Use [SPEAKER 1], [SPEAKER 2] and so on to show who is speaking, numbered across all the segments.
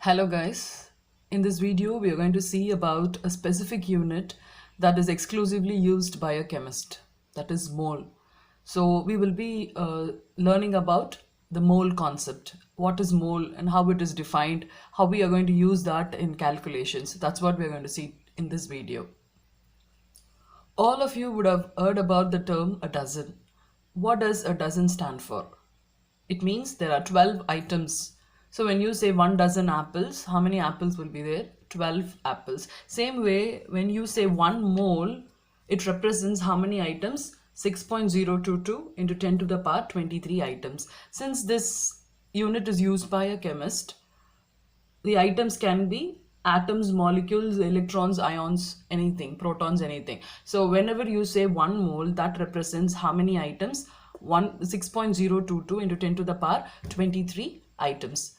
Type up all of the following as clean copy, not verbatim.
[SPEAKER 1] Hello guys, in this video we are going to see about a specific unit that is exclusively used by a chemist, that is mole. So we will be learning about the mole concept, what is mole and how it is defined, how we are going to use that in calculations. That's what we are going to see in this video. All of you would have heard about the term a dozen. What does a dozen stand for? It means there are 12 items. So when you say 1 dozen apples, how many apples will be there? 12 apples. Same way, when you say 1 mole, it represents how many items? 6.022 into 10 to the power 23 items. Since this unit is used by a chemist, the items can be atoms, molecules, electrons, ions, anything, protons, anything. So whenever you say 1 mole, that represents how many items? 6.022 into 10 to the power 23 items.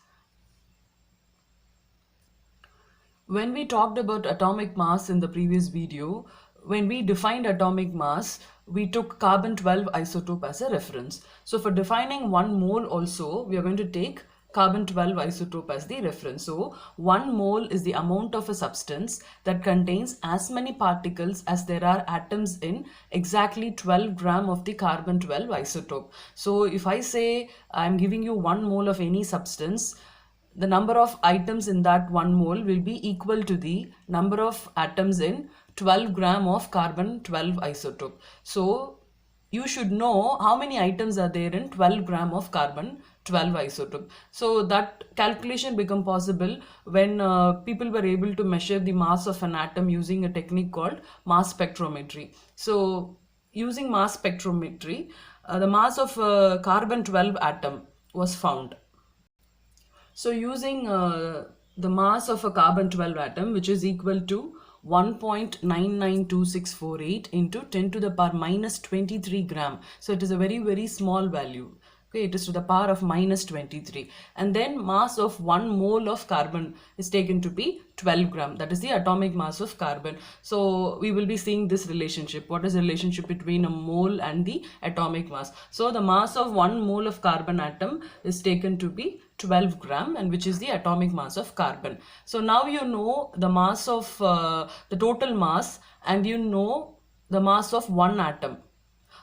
[SPEAKER 1] When we talked about atomic mass in the previous video, when we defined atomic mass, we took carbon-12 isotope as a reference. So for defining 1 mole also, we are going to take carbon-12 isotope as the reference. So 1 mole is the amount of a substance that contains as many particles as there are atoms in exactly 12 gram of the carbon-12 isotope. So if I say I'm giving you 1 mole of any substance, the number of items in that 1 mole will be equal to the number of atoms in 12 gram of carbon-12 isotope. So you should know how many items are there in 12 gram of carbon-12 isotope. So that calculation become possible when people were able to measure the mass of an atom using a technique called mass spectrometry. So using mass spectrometry, the mass of carbon-12 atom was found. So using the mass of a carbon-12 atom, which is equal to 1.992648 into 10 to the power minus 23 gram. So it is a very small value. Okay, it is to the power of minus 23. And then mass of 1 mole of carbon is taken to be 12 gram. That is the atomic mass of carbon. So we will be seeing this relationship. What is the relationship between a mole and the atomic mass? So the mass of 1 mole of carbon atom is taken to be 12 gram, and which is the atomic mass of carbon. So now you know the mass of the total mass, and you know the mass of one atom.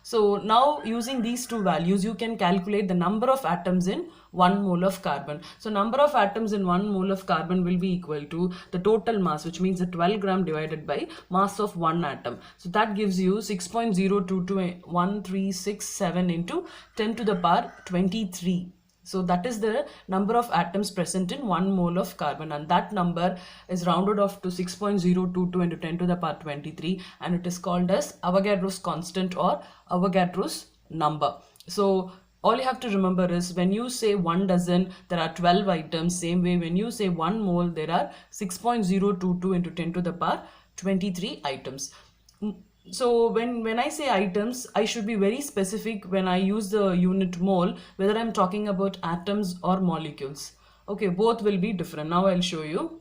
[SPEAKER 1] So now using these two values, you can calculate the number of atoms in 1 mole of carbon. So number of atoms in 1 mole of carbon will be equal to the total mass, which means the 12 gram divided by mass of one atom. So that gives you 6.022137 into 10 to the power 23. So that is the number of atoms present in 1 mole of carbon, and that number is rounded off to 6.022 into 10 to the power 23, and it is called as Avogadro's constant or Avogadro's number. So all you have to remember is when you say 1 dozen, there are 12 items. Same way, when you say 1 mole, there are 6.022 into 10 to the power 23 items. So when I say items, I should be very specific when I use the unit mole, whether I'm talking about atoms or molecules. Okay, both will be different. Now I'll show you.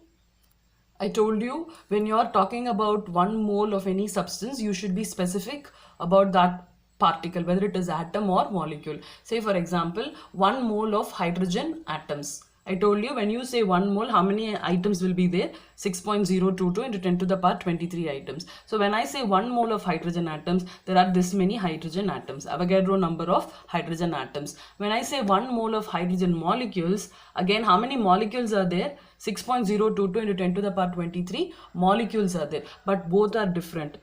[SPEAKER 1] I told you when you're talking about 1 mole of any substance, you should be specific about that particle, whether it is atom or molecule. Say for example, 1 mole of hydrogen atoms. I told you when you say 1 mole, how many items will be there? 6.022 into 10 to the power 23 items. So when I say 1 mole of hydrogen atoms, there are this many hydrogen atoms, Avogadro number of hydrogen atoms. When I say 1 mole of hydrogen molecules, again how many molecules are there? 6.022 into 10 to the power 23 molecules are there, but both are different.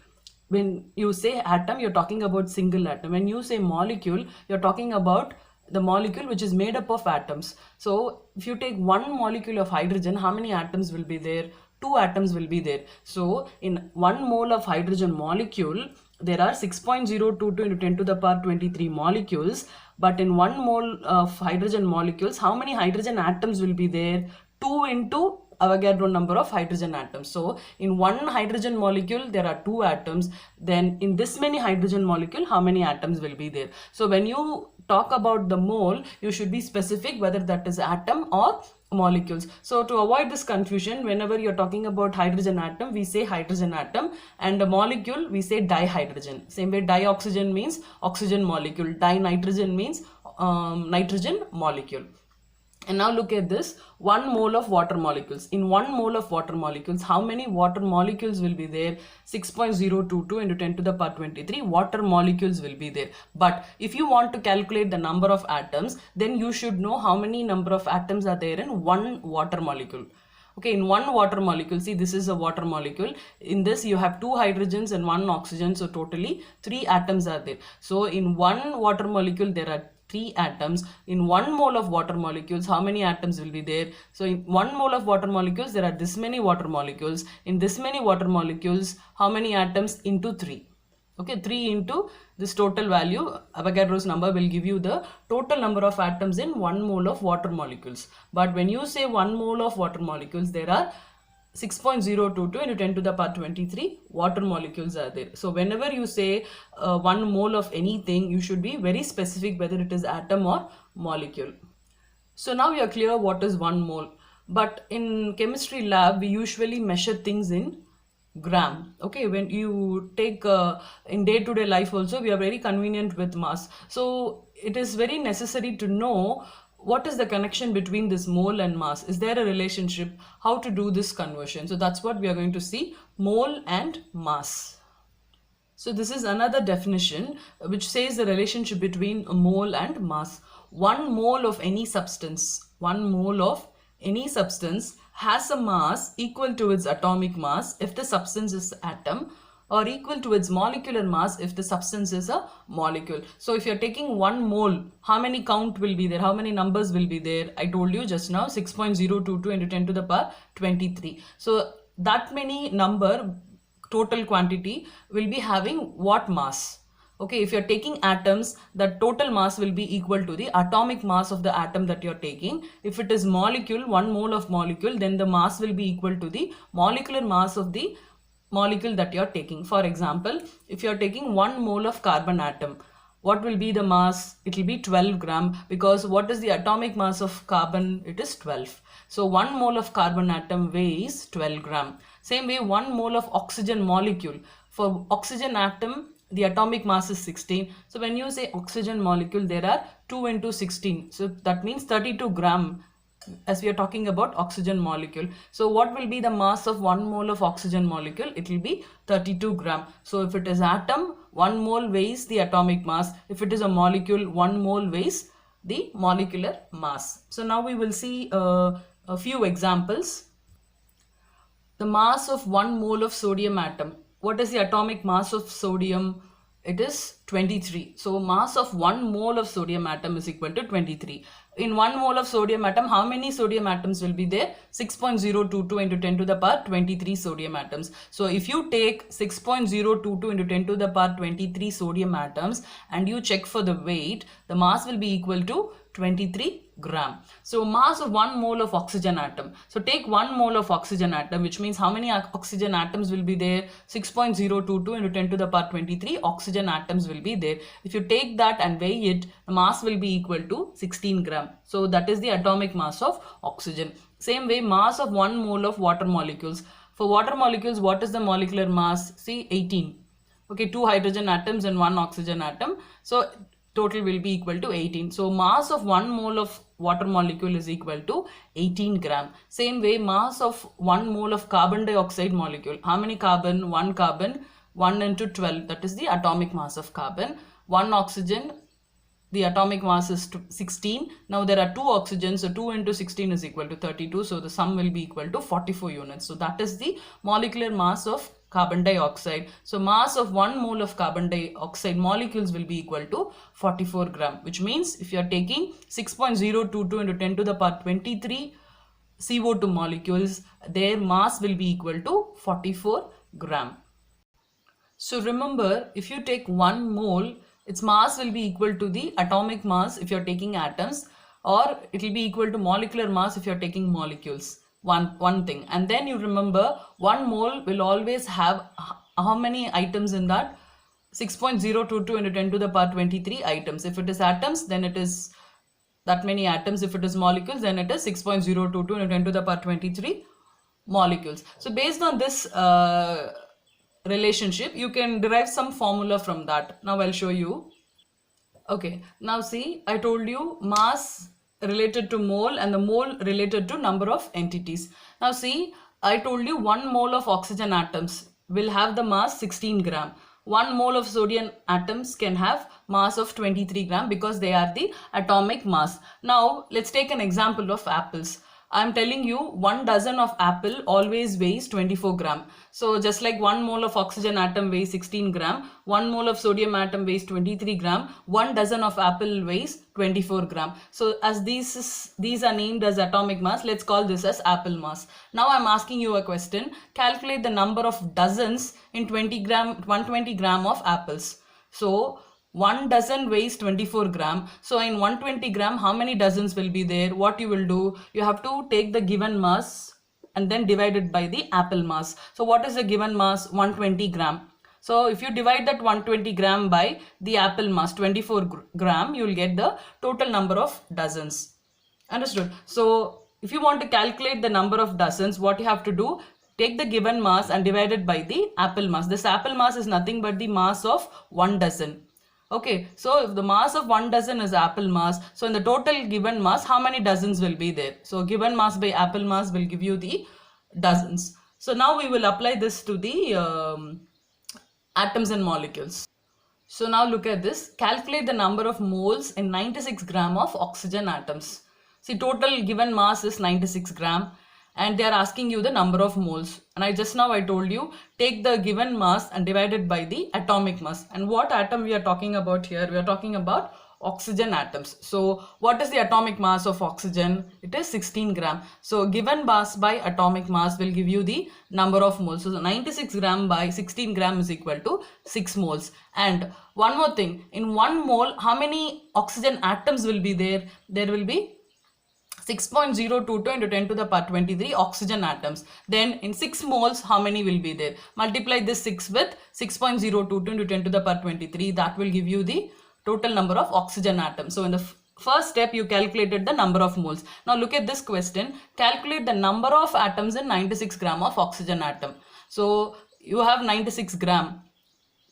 [SPEAKER 1] When you say atom, you're talking about single atom. When you say molecule, you're talking about the molecule which is made up of atoms. So if you take 1 molecule of hydrogen, how many atoms will be there? 2 atoms will be there. So in 1 mole of hydrogen molecule, there are 6.022 into 10 to the power 23 molecules. But in 1 mole of hydrogen molecules, how many hydrogen atoms will be there? 2 into Avogadro number of hydrogen atoms. So in 1 hydrogen molecule, there are 2 atoms. Then in this many hydrogen molecule, how many atoms will be there? So when you talk about the mole, you should be specific whether that is atom or molecules. So to avoid this confusion, whenever you're talking about hydrogen atom, we say hydrogen atom, and a molecule, we say dihydrogen. Same way, dioxygen means oxygen molecule, dinitrogen means nitrogen molecule. And now look at this, 1 mole of water molecules. In 1 mole of water molecules, how many water molecules will be there? 6.022 into 10 to the power 23 water molecules will be there. But if you want to calculate the number of atoms, then you should know how many number of atoms are there in 1 water molecule. Okay, in 1 water molecule, see this is a water molecule. In this you have 2 hydrogens and 1 oxygen, so totally 3 atoms are there. So in 1 water molecule there are 3 atoms. In 1 mole of water molecules, how many atoms will be there? So in 1 mole of water molecules, there are this many water molecules. In this many water molecules, how many atoms? Into 3. Okay, 3 into this total value, Avogadro's number will give you the total number of atoms in 1 mole of water molecules. But when you say 1 mole of water molecules, there are 6.022 into 10 to the power 23 water molecules are there. So whenever you say 1 mole of anything, you should be very specific whether it is atom or molecule. So now you are clear what is 1 mole. But in chemistry lab, we usually measure things in gram. Okay, when you take in day-to-day life also, we are very convenient with mass. So it is very necessary to know what is the connection between this mole and mass. Is there a relationship? How to do this conversion? So that's what we are going to see, mole and mass. So this is another definition which says the relationship between a mole and mass. 1 mole of any substance, 1 mole of any substance has a mass equal to its atomic mass if the substance is atom, or equal to its molecular mass if the substance is a molecule. So if you're taking 1 mole, how many count will be there? How many numbers will be there? I told you just now, 6.022 into 10 to the power 23. So that many number, total quantity, will be having what mass? Okay, if you're taking atoms, the total mass will be equal to the atomic mass of the atom that you're taking. If it is molecule, 1 mole of molecule, then the mass will be equal to the molecular mass of the molecule that you're taking. For example, if you're taking 1 mole of carbon atom, what will be the mass? It will be 12 gram, because what is the atomic mass of carbon? It is 12. So 1 mole of carbon atom weighs 12 gram. Same way, 1 mole of oxygen molecule. For oxygen atom, the atomic mass is 16. So when you say oxygen molecule, there are 2 into 16. So that means 32 gram, as we are talking about oxygen molecule. So what will be the mass of 1 mole of oxygen molecule? It will be 32 gram. So if it is atom, 1 mole weighs the atomic mass. If it is a molecule, 1 mole weighs the molecular mass. So now we will see a few examples. The mass of 1 mole of sodium atom. What is the atomic mass of sodium? It is 23. So mass of 1 mole of sodium atom is equal to 23. In 1 mole of sodium atom, how many sodium atoms will be there? 6.022 into 10 to the power 23 sodium atoms. So if you take 6.022 into 10 to the power 23 sodium atoms and you check for the weight, the mass will be equal to 23 gram. So mass of 1 mole of oxygen atom. So take 1 mole of oxygen atom, which means how many oxygen atoms will be there? 6.022 into 10 to the power 23 oxygen atoms will be there. If you take that and weigh it, the mass will be equal to 16 gram. So that is the atomic mass of oxygen. Same way, mass of 1 mole of water molecules. For water molecules, what is the molecular mass? See, 18. Okay, 2 hydrogen atoms and 1 oxygen atom. So total will be equal to 18. So mass of 1 mole of water molecule is equal to 18 gram. Same way, mass of 1 mole of carbon dioxide molecule. How many carbon? 1 carbon, 1 into 12. That is the atomic mass of carbon. 1 oxygen, the atomic mass is 16. Now there are 2 oxygens, so 2 into 16 is equal to 32. So the sum will be equal to 44 units. So that is the molecular mass of carbon dioxide. So mass of 1 mole of carbon dioxide molecules will be equal to 44 gram, which means if you are taking 6.022 into 10 to the power 23 CO2 molecules, their mass will be equal to 44 gram. So remember, if you take 1 mole, its mass will be equal to the atomic mass if you are taking atoms, or it will be equal to molecular mass if you are taking molecules. One thing. And then you remember, 1 mole will always have how many items in that? 6.022 into 10 to the power 23 items. If it is atoms, then it is that many atoms. If it is molecules, then it is 6.022 into 10 to the power 23 molecules. So based on this relationship, you can derive some formula from that. Now I'll show you. Okay, now see, I told you mass related to mole and the mole related to number of entities. Now see, I told you 1 mole of oxygen atoms will have the mass 16 gram. 1 mole of sodium atoms can have mass of 23 gram because they are the atomic mass. Now let's take an example of apples. I'm telling you 1 dozen of apple always weighs 24 gram. So just like 1 mole of oxygen atom weighs 16 gram, 1 mole of sodium atom weighs 23 gram, 1 dozen of apple weighs 24 gram. So as these are named as atomic mass, let's call this as apple mass. Now I'm asking you a question. Calculate the number of dozens in 120 gram of apples. So 1 dozen weighs 24 gram. So in 120 gram, how many dozens will be there? What you will do? You have to take the given mass and then divide it by the apple mass. So what is the given mass? 120 gram. So if you divide that 120 gram by the apple mass 24 gram, you will get the total number of dozens. Understood? So if you want to calculate the number of dozens, what you have to do? Take the given mass and divide it by the apple mass. This apple mass is nothing but the mass of 1 dozen. Okay, so if the mass of 1 dozen is apple mass, so in the total given mass, how many dozens will be there? So given mass by apple mass will give you the dozens. So now we will apply this to the atoms and molecules. So now look at this. Calculate the number of moles in 96 gram of oxygen atoms. See, total given mass is 96 gram. And they are asking you the number of moles. And I told you, take the given mass and divide it by the atomic mass. And what atom we are talking about here? We are talking about oxygen atoms. So what is the atomic mass of oxygen? It is 16 gram. So given mass by atomic mass will give you the number of moles. So 96 gram by 16 gram is equal to 6 moles. And one more thing, in 1 mole, how many oxygen atoms will be there? There will be 6.022 into 10 to the power 23 oxygen atoms. Then in 6 moles, how many will be there? Multiply this 6 with 6.022 into 10 to the power 23. That will give you the total number of oxygen atoms. So in the first step, you calculated the number of moles. Now look at this question. Calculate the number of atoms in 96 gram of oxygen atom. So you have 96 gram.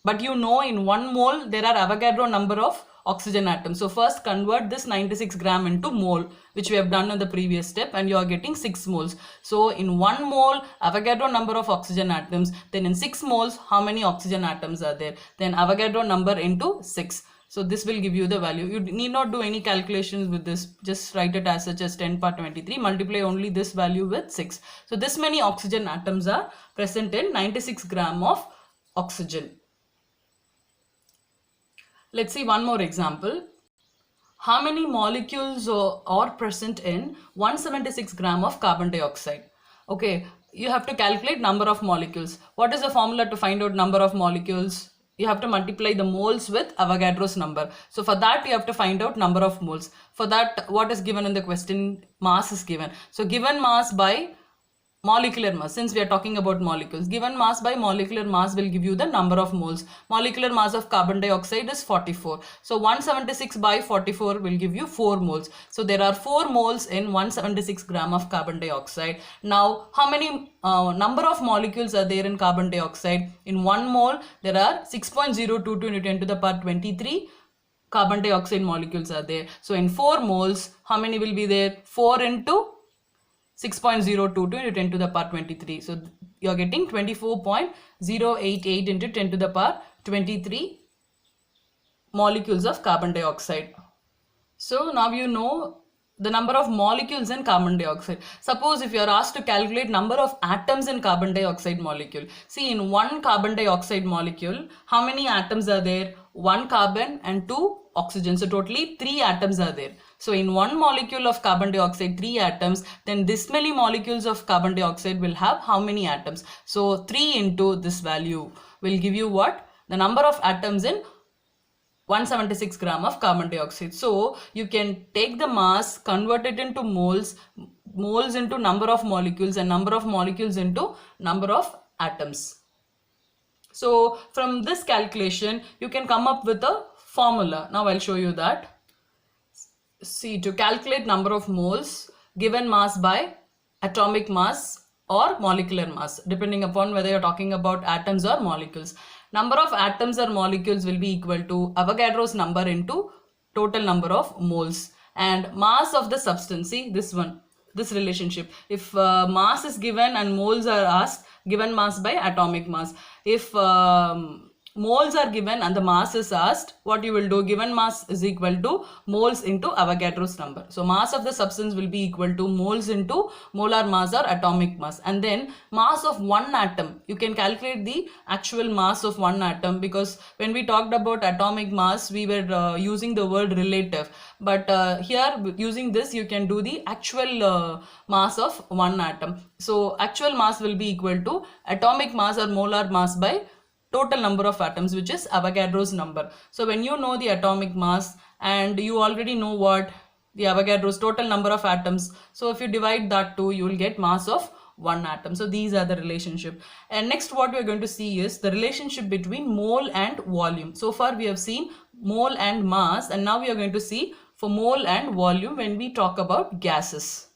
[SPEAKER 1] But you know in 1 mole, there are Avogadro number of oxygen atoms. So first convert this 96 gram into mole, which we have done in the previous step, and you are getting 6 moles. So in 1 mole, Avogadro number of oxygen atoms. Then in 6 moles, how many oxygen atoms are there? Then Avogadro number into 6. So this will give you the value. You need not do any calculations with this. Just write it as such as 10 power 23. Multiply only this value with 6. So this many oxygen atoms are present in 96 gram of oxygen. Let's see one more example. How many molecules are present in 176 gram of carbon dioxide? Okay, you have to calculate number of molecules. What is the formula to find out number of molecules? You have to multiply the moles with Avogadro's number. So for that, you have to find out number of moles. For that, what is given in the question? Mass is given. So given mass by molecular mass, since we are talking about molecules, given mass by molecular mass will give you the number of moles. Molecular mass of carbon dioxide is 44. So 176 by 44 will give you 4 moles. So there are 4 moles in 176 gram of carbon dioxide. Now, how many number of molecules are there in carbon dioxide? In 1 mole, there are 6.022 into 10 to the power 23 carbon dioxide molecules are there. So in 4 moles, how many will be there? 4 into 6.022 into 10 to the power 23. So you are getting 24.088 into 10 to the power 23 molecules of carbon dioxide. So now you know the number of molecules in carbon dioxide. Suppose if you are asked to calculate number of atoms in carbon dioxide molecule. See, in 1 carbon dioxide molecule, how many atoms are there? 1 carbon and 2 oxygen. So totally 3 atoms are there. So in 1 molecule of carbon dioxide, 3 atoms, then this many molecules of carbon dioxide will have how many atoms? So 3 into this value will give you what? The number of atoms in 176 gram of carbon dioxide. So you can take the mass, convert it into moles, moles into number of molecules, and number of molecules into number of atoms. So from this calculation, you can come up with a formula. Now I'll show you that. See, to calculate number of moles, given mass by atomic mass or molecular mass, depending upon whether you're talking about atoms or molecules. Number of atoms or molecules will be equal to Avogadro's number into total number of moles. and mass of the substance. See this one, this relationship. If mass is given and moles are asked, given mass by atomic mass. If moles are given and the mass is asked, what you will do, given mass is equal to moles into Avogadro's number. So mass of the substance will be equal to moles into molar mass or atomic mass. And then mass of one atom, you can calculate the actual mass of one atom, because when we talked about atomic mass, we were using the word relative, but here using this you can do the actual mass of one atom. So actual mass will be equal to atomic mass or molar mass by total number of atoms, which is Avogadro's number. So when you know the atomic mass and you already know what the Avogadro's total number of atoms, so if you divide that two, you will get mass of one atom. So these are the relationship. And next what we are going to see is the relationship between mole and volume. So far we have seen mole and mass, and now we are going to see for mole and volume when we talk about gases.